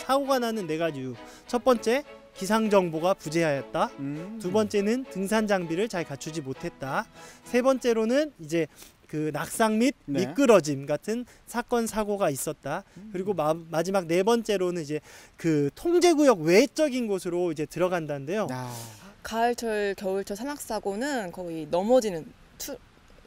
사고가 나는 4가지 이유. 첫 번째, 기상 정보가 부재하였다. 두 번째는 등산 장비를 잘 갖추지 못했다. 세 번째로는 이제 그 낙상 및 네. 미끄러짐 같은 사건 사고가 있었다. 그리고 마지막 4번째로는 이제 그 통제구역 외적인 곳으로 이제 들어간다는데요. 가을철, 겨울철 산악사고는 거의 넘어지는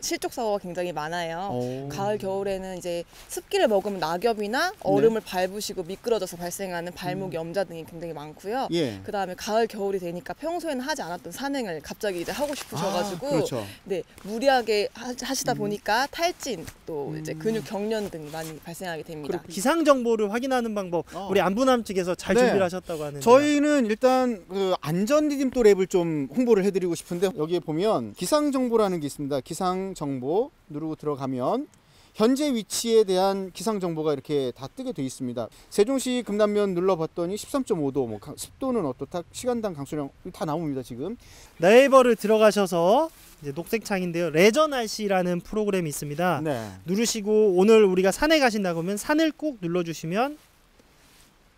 실족 사고가 굉장히 많아요. 가을, 겨울에는 이제 습기를 먹으면 낙엽이나 얼음을 밟으시고 미끄러져서 발생하는 발목 염좌 등이 굉장히 많고요. 예. 그 다음에 가을, 겨울이 되니까 평소에는 하지 않았던 산행을 갑자기 이제 하고 싶으셔가지고 그렇죠. 네, 무리하게 하시다 보니까 탈진, 또 이제 근육 경련 등이 많이 발생하게 됩니다. 기상 정보를 확인하는 방법 우리 안부남 측에서 잘 네. 준비를 하셨다고 하는데 저희는 일단 그 안전 디딤돌 앱을 좀 홍보를 해드리고 싶은데 여기에 보면 기상 정보라는 게 있습니다. 기상 정보 누르고 들어가면 현재 위치에 대한 기상 정보가 이렇게 다 뜨게 돼 있습니다. 세종시 금남면 눌러봤더니 13.5도, 뭐 습도는 어떻다, 시간당 강수량 다 나옵니다. 지금 네이버를 들어가셔서 이제 녹색 창인데요. 레저 날씨라는 프로그램이 있습니다. 네. 누르시고 오늘 우리가 산에 가신다고 하면 산을 꼭 눌러주시면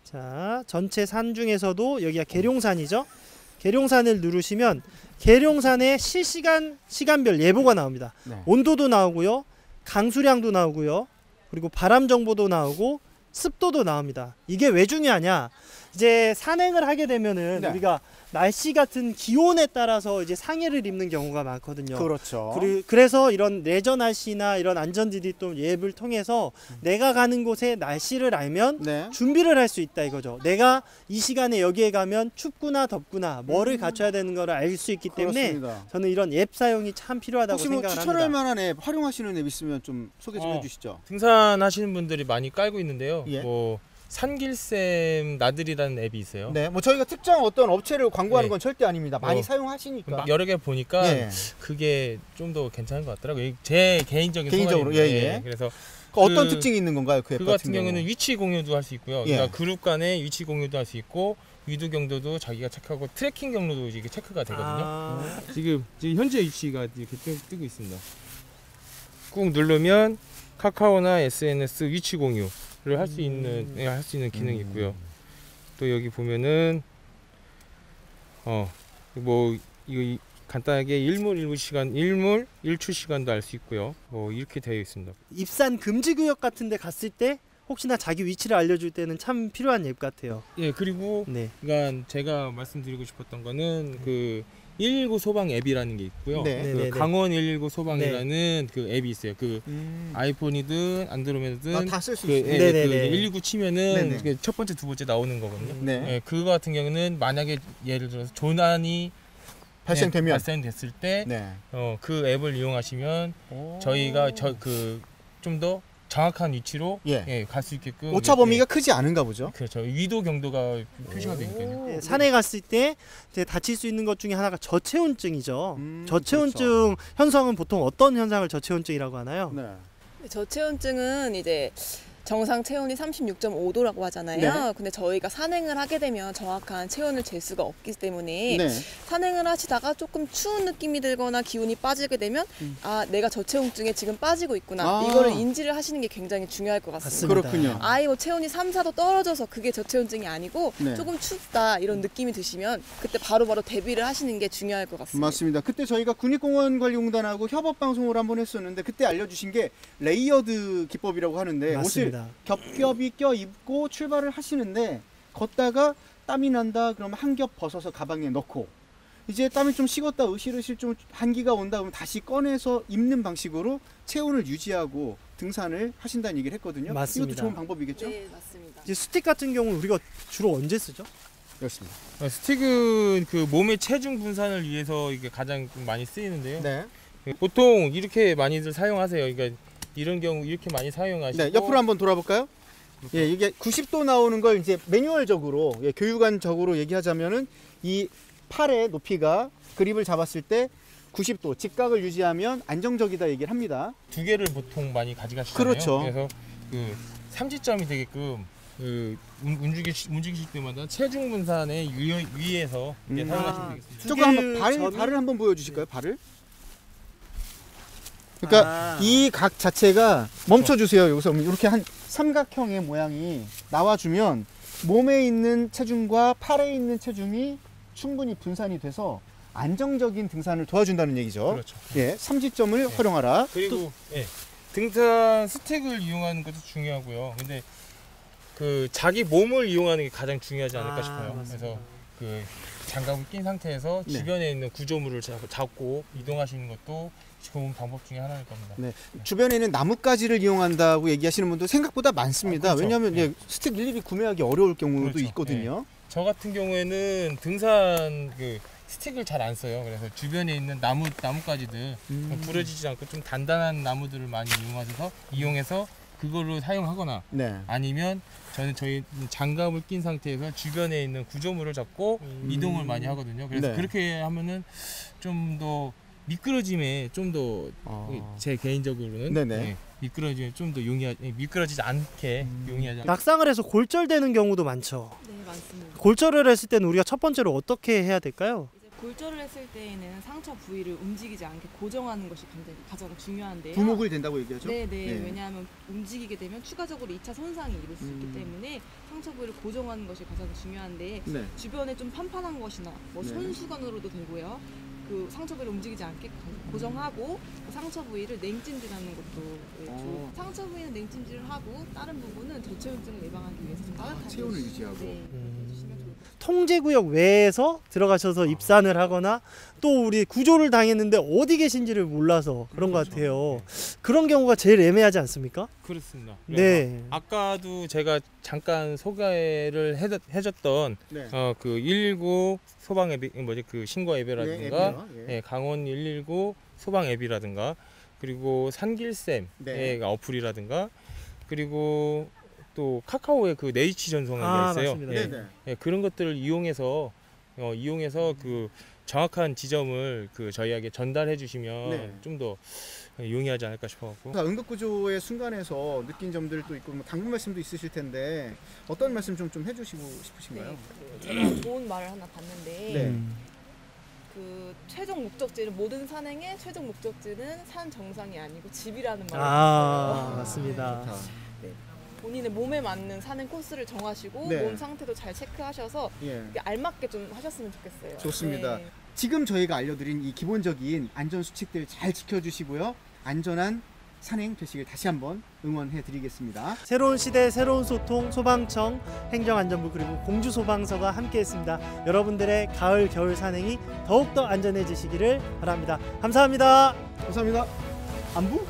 자 전체 산 중에서도 여기가 계룡산이죠. 계룡산을 누르시면 계룡산의 실시간 시간별 예보가 나옵니다. 네. 온도도 나오고요. 강수량도 나오고요. 그리고 바람 정보도 나오고 습도도 나옵니다. 이게 왜 중요하냐? 이제 산행을 하게 되면은 네. 우리가 날씨 같은 기온에 따라서 이제 상해를 입는 경우가 많거든요. 그렇죠. 그래서 이런 레저 날씨나 이런 안전 디딤돌 앱을 통해서 내가 가는 곳의 날씨를 알면 네. 준비를 할 수 있다 이거죠. 내가 이 시간에 여기에 가면 춥구나 덥구나 뭐를 갖춰야 되는 거를 알 수 있기 때문에 그렇습니다. 저는 이런 앱 사용이 참 필요하다고 혹시 뭐 생각을 추천할 합니다. 만한 앱, 활용하시는 앱 있으면 좀 소개 좀 해주시죠. 등산하시는 분들이 많이 깔고 있는데요. 예. 뭐 산길샘 나들이라는 앱이 있어요. 네, 뭐 저희가 특정 어떤 업체를 광고하는 네. 건 절대 아닙니다. 많이 사용하시니까. 여러 개 보니까 예. 그게 좀 더 괜찮은 것 같더라고요. 제 개인적인 개인적으로, 소감입니다. 예, 예. 그래서 어떤 특징이 있는 건가요, 그 앱 그 같은 같은 경우는 위치 공유도 할 수 있고요. 예. 그러니까 그룹 간의 위치 공유도 할 수 있고 위도 경로도 자기가 체크하고 트래킹 경로도 이게 체크가 되거든요. 지금 현재 위치가 이렇게 뜨고 있습니다. 꾹 누르면 카카오나 SNS 위치 공유를 할 수 있는 기능이 있고요. 또 여기 보면은 뭐 이거 간단하게 일출 시간도 알 수 있고요. 뭐 이렇게 되어 있습니다. 입산 금지 구역 같은 데 갔을 때 혹시나 자기 위치를 알려줄 때는 참 필요한 앱 같아요. 예, 그리고 네. 그러니까 제가 말씀드리고 싶었던 거는 그 119 소방 앱이라는 게 있고요. 네. 그 네네네. 강원 119 소방이라는 그 앱이 있어요. 그 음. 아이폰이든 안드로메드든 다 쓸 수 그, 있어요. 예, 네네네. 그 119 치면은 네네. 그 첫 번째, 두 번째 나오는 거거든요. 네. 예, 그거 같은 경우는 만약에 예를 들어서 조난이 발생되면 발생됐을 때 네. 그 앱을 이용하시면 저희가 좀 더 정확한 위치로 예. 갈 수 있게끔 오차 범위가 크지 않은가 보죠. 그렇죠. 위도 경도가 표시가 되니까요. 네, 산에 갔을 때 이제 다칠 수 있는 것 중에 하나가 저체온증이죠. 저체온증 그렇죠. 현상은 보통 어떤 현상을 저체온증이라고 하나요? 네. 저체온증은 이제 정상 체온이 36.5도라고 하잖아요. 네. 근데 저희가 산행을 하게 되면 정확한 체온을 잴 수가 없기 때문에 네. 산행을 하시다가 조금 추운 느낌이 들거나 기온이 빠지게 되면 아, 내가 저체온증에 지금 빠지고 있구나. 이거를 인지를 하시는 게 굉장히 중요할 것 같습니다. 맞습니다. 그렇군요. 아예 뭐 체온이 3, 4도 떨어져서 그게 저체온증이 아니고 네. 조금 춥다 이런 느낌이 드시면 그때 바로바로 대비를 하시는 게 중요할 것 같습니다. 맞습니다. 그때 저희가 국립공원관리공단하고 협업 방송을 한번 했었는데 그때 알려주신 게 레이어드 기법이라고 하는데 맞습니다. 옷을 겹겹이 껴 입고 출발을 하시는데 걷다가 땀이 난다 그러면 한 겹 벗어서 가방에 넣고 이제 땀이 좀 식었다 으실으실 좀 한기가 온다 그러면 다시 꺼내서 입는 방식으로 체온을 유지하고 등산을 하신다는 얘기를 했거든요. 맞습니다. 이것도 좋은 방법이겠죠? 네, 맞습니다. 이제 스틱 같은 경우는 우리가 주로 언제 쓰죠? 그렇습니다. 스틱은 그 몸의 체중 분산을 위해서 이게 가장 좀 많이 쓰이는데요. 네. 보통 이렇게 많이들 사용하세요. 그러니까 이런 경우 이렇게 많이 사용하시고 네, 옆으로 한번 돌아볼까요? 예, 이게 90도 나오는 걸 이제 매뉴얼적으로 교육안적으로 얘기하자면은 이 팔의 높이가 그립을 잡았을 때 90도 직각을 유지하면 안정적이다 얘기를 합니다. 두 개를 보통 많이 가져가시잖아요. 그렇죠. 그래서 그 삼지점이 되게끔 그 움직이실 때마다 체중 분산의 위에서 이렇게 사용하시면 되겠습니다. 조금 한번 발을 한번 보여주실까요? 발을? 그러니까 이 각 자체가 멈춰주세요. 여기서 이렇게 한 삼각형의 모양이 나와주면 몸에 있는 체중과 팔에 있는 체중이 충분히 분산이 돼서 안정적인 등산을 도와준다는 얘기죠. 그렇죠. 예, 삼지점을 활용하라. 그리고 예, 등산 스틱을 이용하는 것도 중요하고요. 근데 그 자기 몸을 이용하는 게 가장 중요하지 않을까 싶어요. 맞습니다. 그래서 그 장갑을 낀 상태에서 네. 주변에 있는 구조물을 잡고 이동하시는 것도 좋은 방법 중에 하나일 겁니다. 네. 주변에는 나뭇가지를 이용한다고 얘기하시는 분도 생각보다 많습니다. 그렇죠. 왜냐하면 네. 예, 스틱 일일이 구매하기 어려울 경우도 그렇죠. 있거든요. 저 같은 경우에는 등산 그 스틱을 잘 안 써요. 그래서 주변에 있는 나뭇가지들 부러지지 않고 좀 단단한 나무들을 많이 이용해서 그거를 사용하거나 네. 아니면 저희 장갑을 낀 상태에서 주변에 있는 구조물을 잡고 이동을 많이 하거든요. 그래서 네. 그렇게 하면은 좀 더 미끄러짐에 좀 더 제 개인적으로는 네네. 예, 미끄러짐에 좀 더 미끄러지지 않게 용이하지 않게 낙상을 해서 골절되는 경우도 많죠. 네, 맞습니다. 골절을 했을 때는 우리가 첫 번째로 어떻게 해야 될까요? 이제 골절을 했을 때에는 상처 부위를 움직이지 않게 고정하는 것이 가장 중요한데요. 부목을 된다고 얘기하죠. 네네. 네. 왜냐하면 움직이게 되면 추가적으로 2차 손상이 이룰 수 있기 때문에 상처 부위를 고정하는 것이 가장 중요한데 네. 주변에 좀 판판한 것이나 뭐 네. 손수건으로도 되고요. 그 상처 부위를 움직이지 않게 고정하고 그 상처 부위를 냉찜질하는 것도 좋고 상처 부위는 냉찜질을 하고 다른 부분은 저체온증을 예방하기 위해서 좀 따뜻하게 체온을 유지하고. 네, 해주시면 좋을 것 같아요. 통제구역 외에서 들어가셔서 입산을 하거나 또 우리 구조를 당했는데 어디 계신지를 몰라서 그런 것 같아요. 그런 경우가 제일 애매하지 않습니까? 그렇습니다. 네. 아까도 제가 잠깐 소개를 해줬던 네. 그 119 소방 앱이 그 신고 앱이라든가 네, 앱이요. 예. 예, 강원 119 소방 앱이라든가 그리고 산길쌤의 네. 어플이라든가 그리고 또 카카오의 그 네이치 전송하기가 있어요. 맞습니다. 예, 네네. 예, 그런 것들을 이용해서 그 정확한 지점을 그 저희에게 전달해 주시면 네. 좀 더 용이하지 않을까 싶어갖고. 응급구조의 순간에서 느낀 점들도 있고 뭐 당부 말씀도 있으실 텐데 어떤 말씀 좀 해주시고 싶으신가요? 제가 좋은 말을 하나 봤는데 네. 그 최종 목적지는 모든 산행의 최종 목적지는 산 정상이 아니고 집이라는 말을 아, 봤어요. 맞습니다. 좋다. 본인의 몸에 맞는 산행 코스를 정하시고 네. 몸 상태도 잘 체크하셔서 예. 알맞게 좀 하셨으면 좋겠어요. 좋습니다. 네. 지금 저희가 알려드린 이 기본적인 안전 수칙들 잘 지켜주시고요. 안전한 산행 되시길 다시 한번 응원해 드리겠습니다. 새로운 시대 새로운 소통 소방청 행정안전부 그리고 공주소방서가 함께했습니다. 여러분들의 가을 겨울 산행이 더욱더 안전해지시기를 바랍니다. 감사합니다. 감사합니다. 안부?